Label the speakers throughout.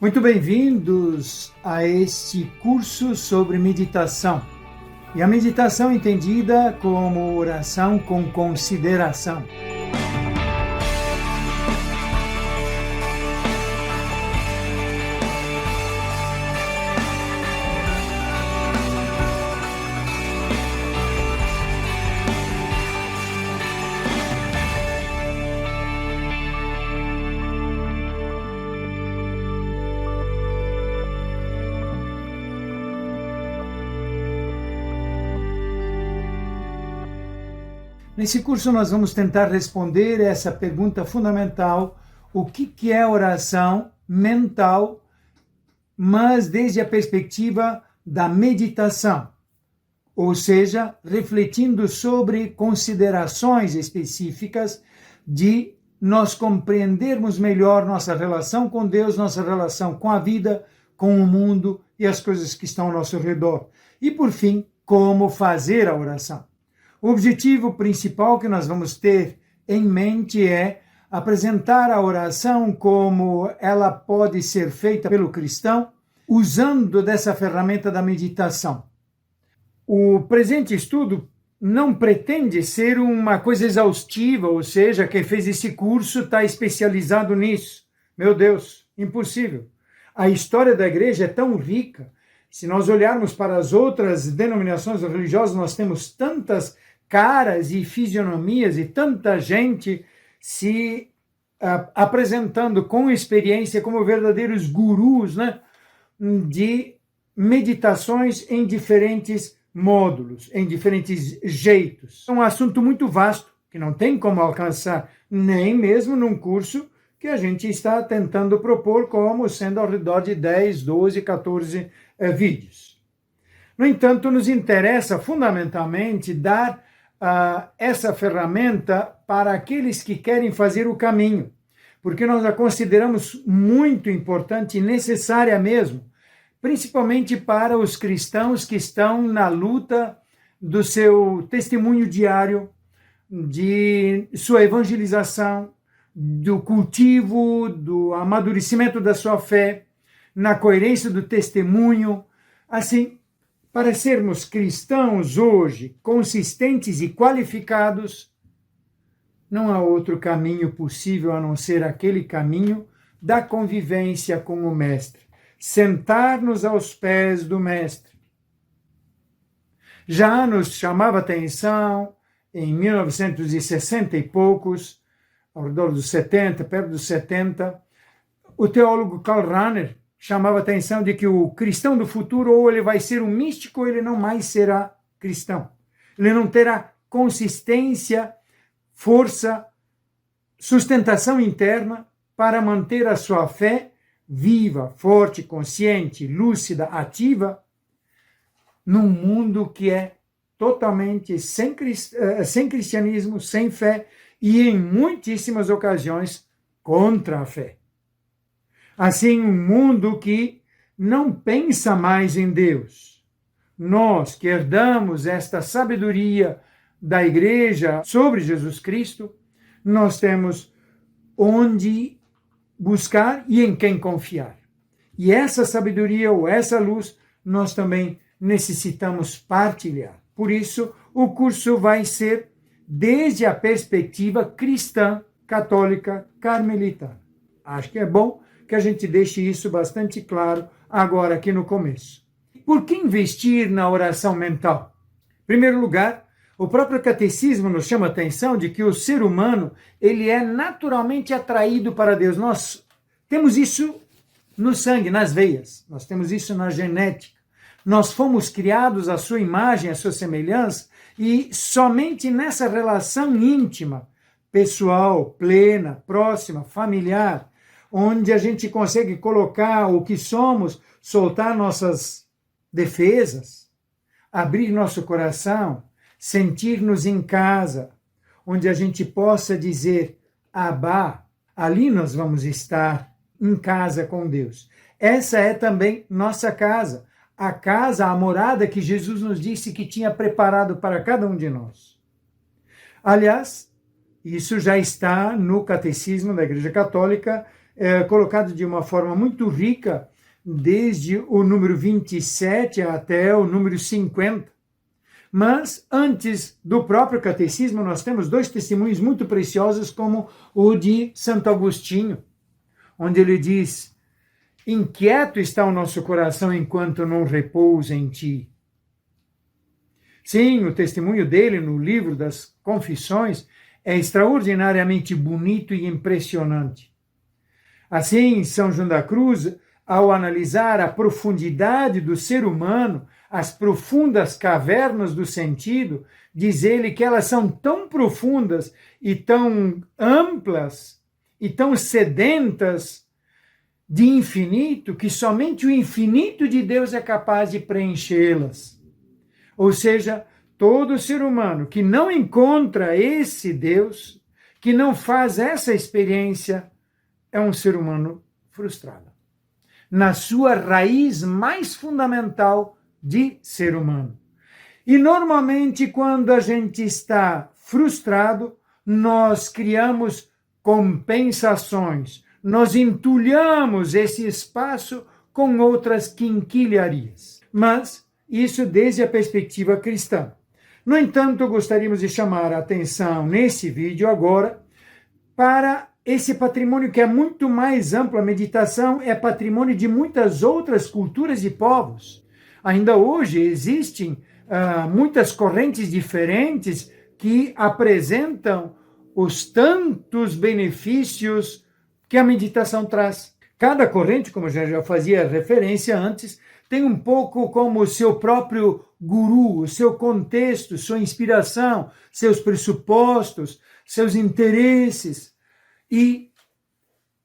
Speaker 1: Muito bem-vindos a este curso sobre meditação. E a meditação entendida como oração com consideração. Nesse curso nós vamos tentar responder essa pergunta fundamental: o que é oração mental, mas desde a perspectiva da meditação, ou seja, refletindo sobre considerações específicas de nós compreendermos melhor nossa relação com Deus, nossa relação com a vida, com o mundo e as coisas que estão ao nosso redor. E por fim, como fazer a oração. O objetivo principal que nós vamos ter em mente é apresentar a oração como ela pode ser feita pelo cristão, usando dessa ferramenta da meditação. O presente estudo não pretende ser uma coisa exaustiva, ou seja, quem fez esse curso está especializado nisso. Meu Deus, impossível. A história da igreja é tão rica. Se nós olharmos para as outras denominações religiosas, nós temos tantas caras e fisionomias e tanta gente se apresentando com experiência como verdadeiros gurus, né, de meditações em diferentes módulos, em diferentes jeitos. É um assunto muito vasto, que não tem como alcançar nem mesmo num curso que a gente está tentando propor como sendo ao redor de 10, 12, 14 vídeos. No entanto, nos interessa fundamentalmente dar essa ferramenta para aqueles que querem fazer o caminho, porque nós a consideramos muito importante e necessária mesmo, principalmente para os cristãos que estão na luta do seu testemunho diário, de sua evangelização, do cultivo, do amadurecimento da sua fé, na coerência do testemunho, assim. Para sermos cristãos hoje, consistentes e qualificados, não há outro caminho possível a não ser aquele caminho da convivência com o Mestre. Sentar-nos aos pés do Mestre. Já nos chamava a atenção, em 1960 e poucos, ao redor dos 70, perto dos 70, o teólogo Karl Rahner chamava a atenção de que o cristão do futuro ou ele vai ser um místico ou ele não mais será cristão. Ele não terá consistência, força, sustentação interna para manter a sua fé viva, forte, consciente, lúcida, ativa, num mundo que é totalmente sem cristianismo, sem fé e em muitíssimas ocasiões contra a fé. Assim, um mundo que não pensa mais em Deus. Nós que herdamos esta sabedoria da igreja sobre Jesus Cristo, nós temos onde buscar e em quem confiar. E essa sabedoria ou essa luz nós também necessitamos partilhar. Por isso, o curso vai ser desde a perspectiva cristã, católica, carmelitana. Acho que é bom que a gente deixe isso bastante claro agora aqui no começo. Por que investir na oração mental? Em primeiro lugar, o próprio catecismo nos chama a atenção de que o ser humano ele é naturalmente atraído para Deus. Nós temos isso no sangue, nas veias. Nós temos isso na genética. Nós fomos criados à sua imagem, à sua semelhança, e somente nessa relação íntima, pessoal, plena, próxima, familiar, onde a gente consegue colocar o que somos, soltar nossas defesas, abrir nosso coração, sentir-nos em casa, onde a gente possa dizer, Abá, ali nós vamos estar em casa com Deus. Essa é também nossa casa, a casa, a morada que Jesus nos disse que tinha preparado para cada um de nós. Aliás, isso já está no Catecismo da Igreja Católica, colocado de uma forma muito rica, desde o número 27 até o número 50. Mas, antes do próprio catecismo, nós temos dois testemunhos muito preciosos, como o de Santo Agostinho, onde ele diz: inquieto está o nosso coração enquanto não repousa em ti. Sim, o testemunho dele no livro das Confissões é extraordinariamente bonito e impressionante. Assim, São João da Cruz, ao analisar a profundidade do ser humano, as profundas cavernas do sentido, diz ele que elas são tão profundas e tão amplas e tão sedentas de infinito, que somente o infinito de Deus é capaz de preenchê-las. Ou seja, todo ser humano que não encontra esse Deus, que não faz essa experiência, é um ser humano frustrado. Na sua raiz mais fundamental de ser humano. E normalmente, quando a gente está frustrado, nós criamos compensações, nós entulhamos esse espaço com outras quinquilharias. Mas isso desde a perspectiva cristã. No entanto, gostaríamos de chamar a atenção nesse vídeo agora para esse patrimônio que é muito mais amplo. A meditação é patrimônio de muitas outras culturas e povos. Ainda hoje existem muitas correntes diferentes que apresentam os tantos benefícios que a meditação traz. Cada corrente, como eu já fazia referência antes, tem um pouco como o seu próprio guru, o seu contexto, sua inspiração, seus pressupostos, seus interesses. E,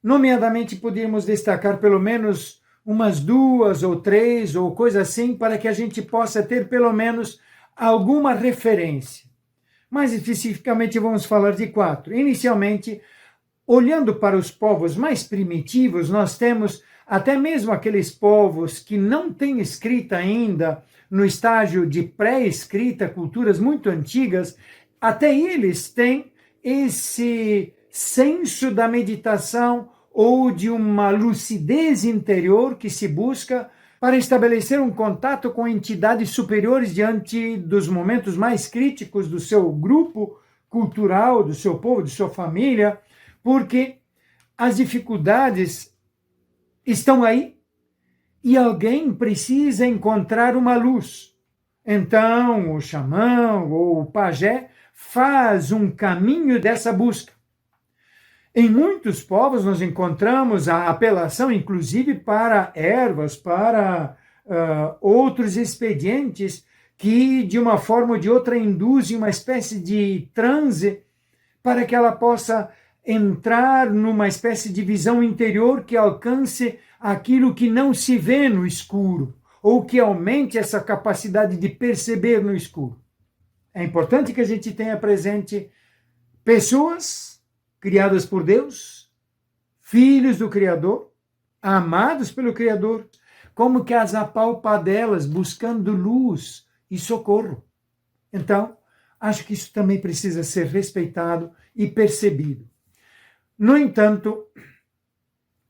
Speaker 1: nomeadamente, podemos destacar pelo menos umas 2 ou 3 ou coisa assim, para que a gente possa ter pelo menos alguma referência. Mais especificamente, vamos falar de 4. Inicialmente, olhando para os povos mais primitivos, nós temos até mesmo aqueles povos que não têm escrita ainda, no estágio de pré-escrita, culturas muito antigas, até eles têm esse senso da meditação ou de uma lucidez interior que se busca para estabelecer um contato com entidades superiores diante dos momentos mais críticos do seu grupo cultural, do seu povo, de sua família, porque as dificuldades estão aí e alguém precisa encontrar uma luz. Então, o xamã ou o pajé faz um caminho dessa busca. Em muitos povos nós encontramos a apelação, inclusive, para ervas, para outros expedientes que, de uma forma ou de outra, induzem uma espécie de transe para que ela possa entrar numa espécie de visão interior que alcance aquilo que não se vê no escuro, ou que aumente essa capacidade de perceber no escuro. É importante que a gente tenha presente pessoas criadas por Deus, filhos do Criador, amados pelo Criador, como que as apalpadelas buscando luz e socorro. Então, acho que isso também precisa ser respeitado e percebido. No entanto,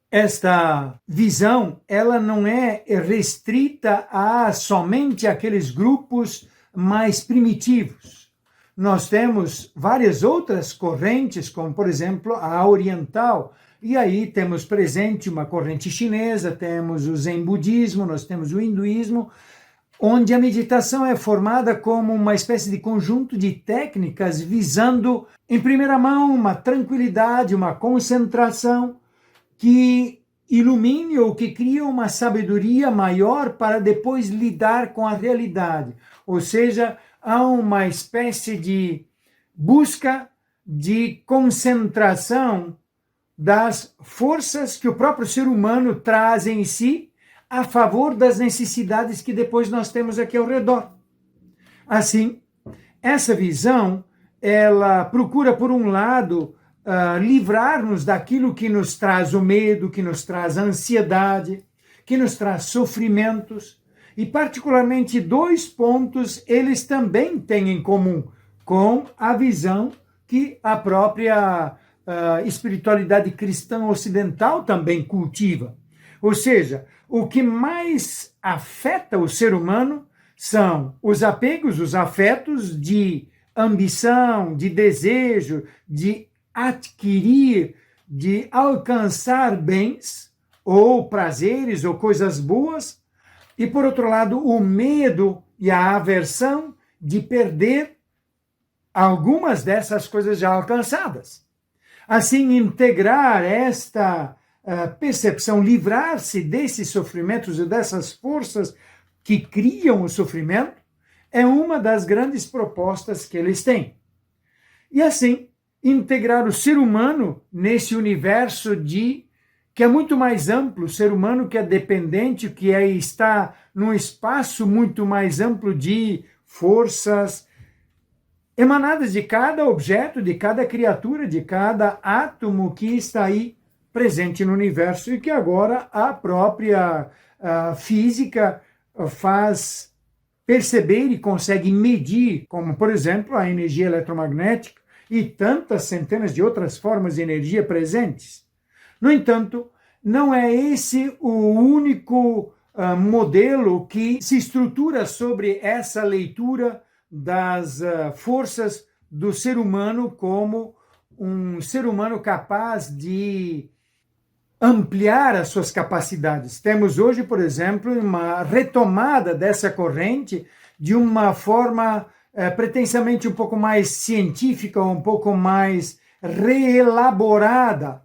Speaker 1: esta visão, ela não é restrita a somente aqueles grupos mais primitivos. Nós temos várias outras correntes, como, por exemplo, a oriental, e aí temos presente uma corrente chinesa, temos o Zen budismo, nós temos o hinduísmo, onde a meditação é formada como uma espécie de conjunto de técnicas visando, em primeira mão, uma tranquilidade, uma concentração que ilumine ou que cria uma sabedoria maior para depois lidar com a realidade. Ou seja, há uma espécie de busca de concentração das forças que o próprio ser humano traz em si a favor das necessidades que depois nós temos aqui ao redor. Assim, essa visão, ela procura, por um lado, livrar-nos daquilo que nos traz o medo, que nos traz a ansiedade, que nos traz sofrimentos, e particularmente 2 pontos eles também têm em comum com a visão que a própria espiritualidade cristã ocidental também cultiva. Ou seja, o que mais afeta o ser humano são os apegos, os afetos de ambição, de desejo, de adquirir, de alcançar bens, ou prazeres, ou coisas boas, e, por outro lado, o medo e a aversão de perder algumas dessas coisas já alcançadas. Assim, integrar esta percepção, livrar-se desses sofrimentos e dessas forças que criam o sofrimento, é uma das grandes propostas que eles têm. E assim, integrar o ser humano nesse universo que é muito mais amplo, o ser humano que é dependente, que está num espaço muito mais amplo de forças emanadas de cada objeto, de cada criatura, de cada átomo que está aí presente no universo e que agora a própria física faz perceber e consegue medir, como, por exemplo, a energia eletromagnética e tantas centenas de outras formas de energia presentes. No entanto, não é esse o único modelo que se estrutura sobre essa leitura das forças do ser humano como um ser humano capaz de ampliar as suas capacidades. Temos hoje, por exemplo, uma retomada dessa corrente de uma forma pretensamente um pouco mais científica, um pouco mais reelaborada,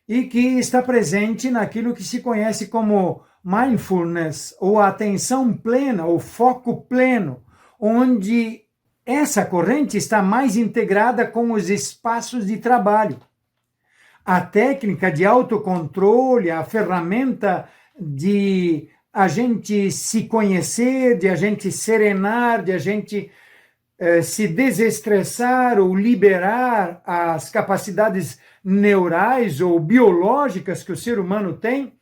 Speaker 1: e que está presente naquilo que se conhece como mindfulness, ou atenção plena, ou foco pleno, onde essa corrente está mais integrada com os espaços de trabalho. A técnica de autocontrole, a ferramenta de a gente se conhecer, de a gente serenar, de a gente se desestressar ou liberar as capacidades neurais ou biológicas que o ser humano tem,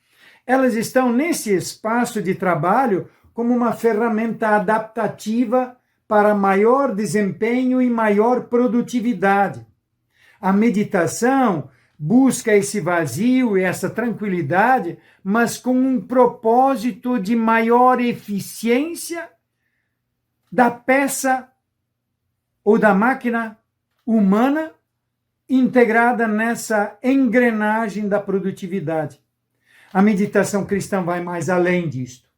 Speaker 1: elas estão nesse espaço de trabalho como uma ferramenta adaptativa para maior desempenho e maior produtividade. A meditação busca esse vazio e essa tranquilidade, mas com um propósito de maior eficiência da peça ou da máquina humana integrada nessa engrenagem da produtividade. A meditação cristã vai mais além disto.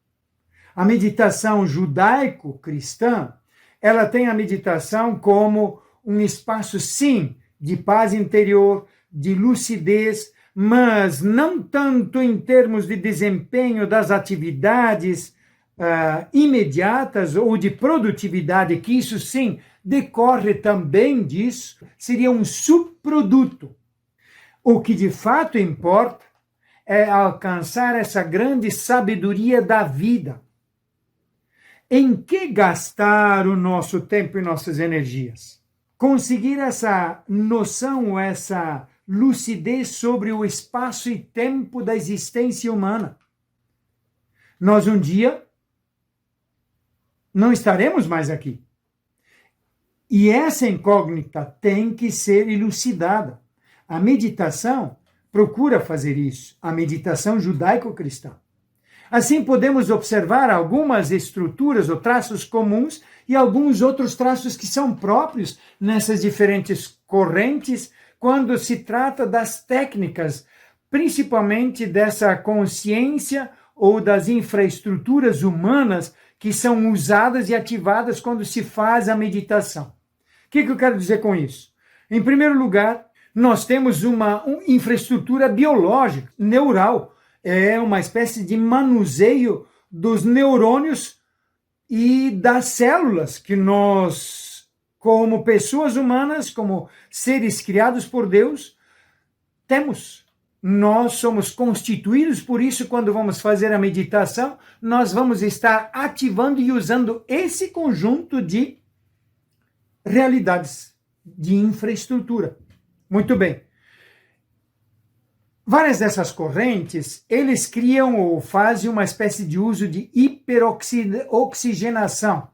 Speaker 1: A meditação judaico-cristã, ela tem a meditação como um espaço, sim, de paz interior, de lucidez, mas não tanto em termos de desempenho das atividades imediatas ou de produtividade, que isso sim decorre também disso, seria um subproduto. O que de fato importa é alcançar essa grande sabedoria da vida. Em que gastar o nosso tempo e nossas energias? Conseguir essa noção, essa lucidez sobre o espaço e tempo da existência humana. Nós um dia não estaremos mais aqui. E essa incógnita tem que ser elucidada. A meditação procura fazer isso, a meditação judaico-cristã. Assim, podemos observar algumas estruturas ou traços comuns e alguns outros traços que são próprios nessas diferentes correntes quando se trata das técnicas, principalmente dessa consciência ou das infraestruturas humanas que são usadas e ativadas quando se faz a meditação. O que eu quero dizer com isso? Em primeiro lugar, nós temos uma infraestrutura biológica, neural. É uma espécie de manuseio dos neurônios e das células que nós, como pessoas humanas, como seres criados por Deus, temos. Nós somos constituídos por isso. Quando vamos fazer a meditação, nós vamos estar ativando e usando esse conjunto de realidades, de infraestrutura. Muito bem. Várias dessas correntes, eles criam ou fazem uma espécie de uso de hiperoxigenação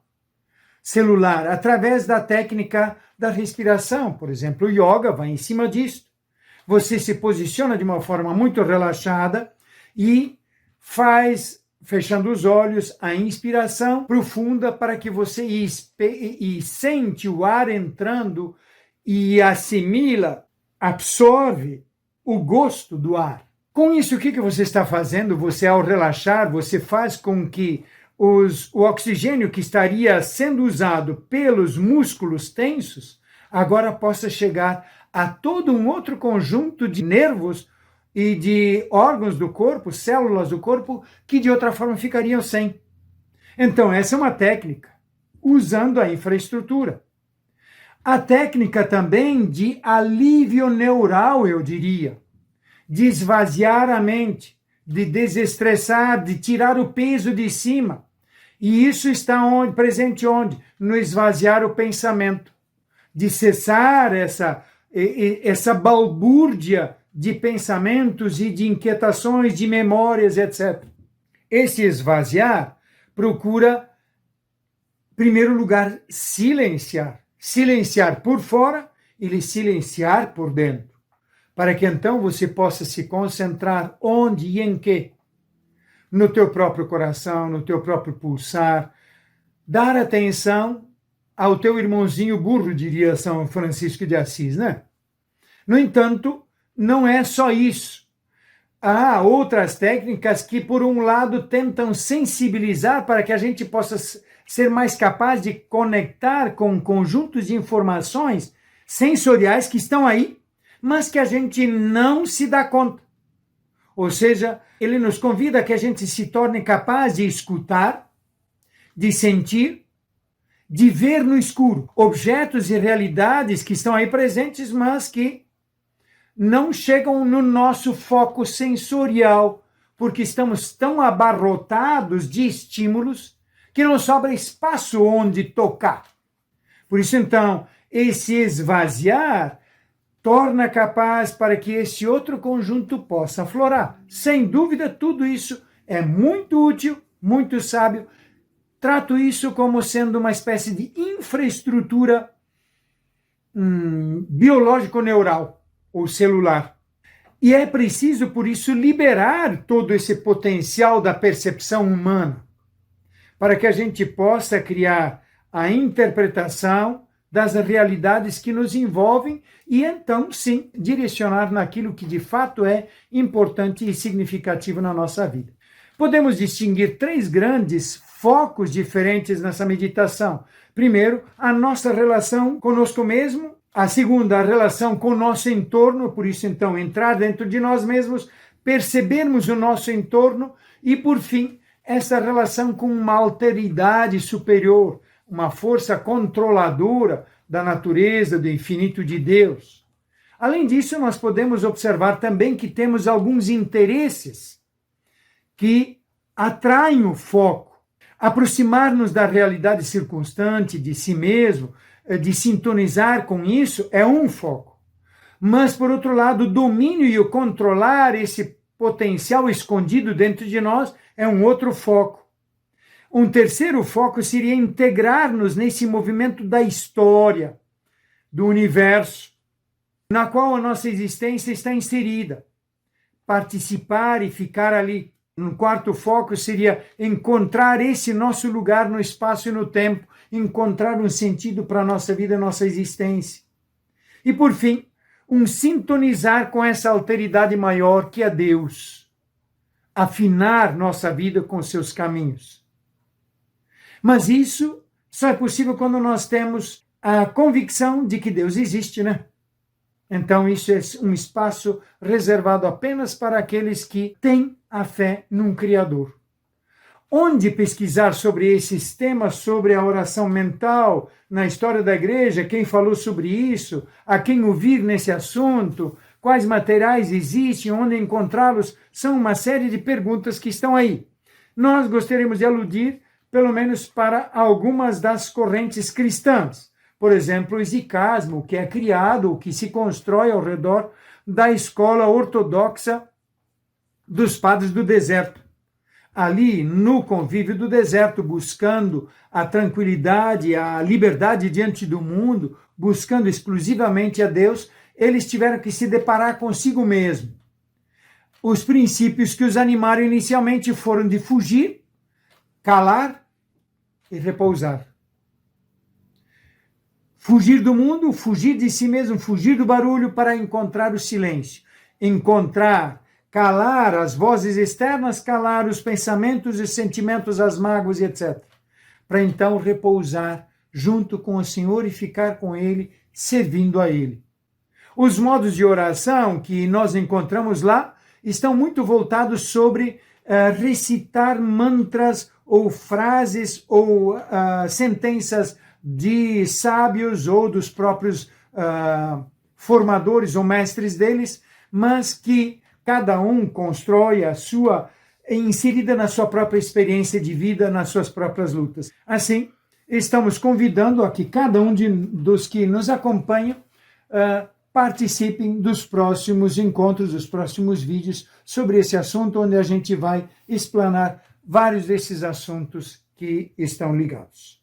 Speaker 1: celular através da técnica da respiração. Por exemplo, o yoga vai em cima disso. Você se posiciona de uma forma muito relaxada e faz, fechando os olhos, a inspiração profunda para que você sente o ar entrando e assimila, absorve o gosto do ar. Com isso, o que você está fazendo? Você, ao relaxar, você faz com que o oxigênio que estaria sendo usado pelos músculos tensos agora possa chegar a todo um outro conjunto de nervos e de órgãos do corpo, células do corpo, que de outra forma ficariam sem. Então, essa é uma técnica, usando a infraestrutura. A técnica também de alívio neural, eu diria, de esvaziar a mente, de desestressar, de tirar o peso de cima. E isso está presente onde? No esvaziar o pensamento, de cessar essa balbúrdia de pensamentos e de inquietações, de memórias, etc. Esse esvaziar procura, em primeiro lugar, silenciar. Silenciar por fora e silenciar por dentro. Para que então você possa se concentrar onde e em quê? No teu próprio coração, no teu próprio pulsar. Dar atenção ao teu irmãozinho burro, diria São Francisco de Assis, né? No entanto, não é só isso. Há outras técnicas que, por um lado, tentam sensibilizar para que a gente possa ser mais capaz de conectar com conjuntos de informações sensoriais que estão aí, mas que a gente não se dá conta. Ou seja, ele nos convida a que a gente se torne capaz de escutar, de sentir, de ver no escuro objetos e realidades que estão aí presentes, mas que não chegam no nosso foco sensorial, porque estamos tão abarrotados de estímulos que não sobra espaço onde tocar. Por isso, então, esse esvaziar torna capaz para que esse outro conjunto possa aflorar. Sem dúvida, tudo isso é muito útil, muito sábio. Trato isso como sendo uma espécie de infraestrutura biológico-neural ou celular. E é preciso, por isso, liberar todo esse potencial da percepção humana, para que a gente possa criar a interpretação das realidades que nos envolvem e então, sim, direcionar naquilo que de fato é importante e significativo na nossa vida. Podemos distinguir 3 grandes focos diferentes nessa meditação. Primeiro, a nossa relação conosco mesmo. A segunda, a relação com o nosso entorno, por isso, então, entrar dentro de nós mesmos, percebermos o nosso entorno e, por fim, essa relação com uma alteridade superior, uma força controladora da natureza, do infinito de Deus. Além disso, nós podemos observar também que temos alguns interesses que atraem o foco. Aproximar-nos da realidade circunstante, de si mesmo, de sintonizar com isso, é um foco. Mas, por outro lado, o domínio e o controlar esse potencial escondido dentro de nós é um outro foco. Um terceiro foco seria integrar-nos nesse movimento da história, do universo, na qual a nossa existência está inserida. Participar e ficar ali. Um quarto foco seria encontrar esse nosso lugar no espaço e no tempo, encontrar um sentido para a nossa vida e nossa existência. E, por fim, um sintonizar com essa alteridade maior que é Deus. Afinar nossa vida com seus caminhos. Mas isso só é possível quando nós temos a convicção de que Deus existe, né? Então isso é um espaço reservado apenas para aqueles que têm a fé num Criador. Onde pesquisar sobre esses temas, sobre a oração mental, na história da igreja, quem falou sobre isso, a quem ouvir nesse assunto, quais materiais existem, onde encontrá-los, são uma série de perguntas que estão aí. Nós gostaríamos de aludir pelo menos para algumas das correntes cristãs. Por exemplo, o esicasmo, que é criado, o que se constrói ao redor da escola ortodoxa dos padres do deserto. Ali, no convívio do deserto, buscando a tranquilidade, a liberdade diante do mundo, buscando exclusivamente a Deus, eles tiveram que se deparar consigo mesmo. Os princípios que os animaram inicialmente foram de fugir, calar e repousar. Fugir do mundo, fugir de si mesmo, fugir do barulho para encontrar o silêncio. Encontrar, calar as vozes externas, calar os pensamentos e sentimentos, as mágoas e etc. Para então repousar junto com o Senhor e ficar com Ele, servindo a Ele. Os modos de oração que nós encontramos lá estão muito voltados sobre recitar mantras ou frases ou sentenças de sábios ou dos próprios formadores ou mestres deles, mas que cada um constrói a sua, inserida na sua própria experiência de vida, nas suas próprias lutas. Assim, estamos convidando a que cada um dos que nos acompanham participem dos próximos encontros, dos próximos vídeos sobre esse assunto, onde a gente vai explanar vários desses assuntos que estão ligados.